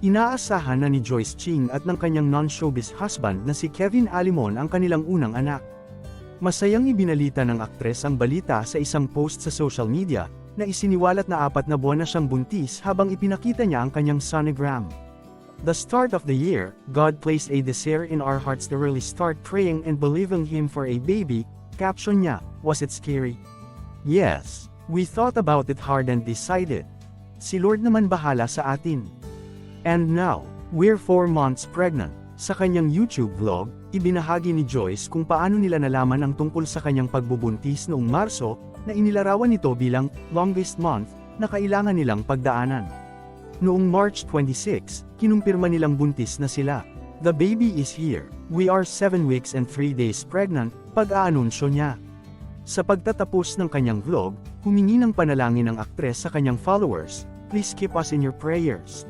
Inaasahan na ni Joyce Ching at ng kanyang non-showbiz husband na si Kevin Alimon ang kanilang unang anak. Masayang ibinalita ng aktres ang balita sa isang post sa social media, na isiniwalat na 4 na buwan na siyang buntis habang ipinakita niya ang kanyang sonogram. The start of the year, God placed a desire in our hearts to really start praying and believing Him for a baby, caption niya. Was it scary? Yes. We thought about it hard and decided. Si Lord naman bahala sa atin. And now, we're 4 months pregnant. Sa kanyang YouTube vlog, ibinahagi ni Joyce kung paano nila nalaman ang tungkol sa kanyang pagbubuntis noong Marso, na inilarawan nito bilang longest month na kailangan nilang pagdaanan. Noong March 26, kinumpirma nilang buntis na sila. The baby is here. We are 7 weeks and 3 days pregnant, pag-aanunsyo niya. Sa pagtatapos ng kanyang vlog, humingi ng panalangin ng aktres sa kanyang followers, please keep us in your prayers.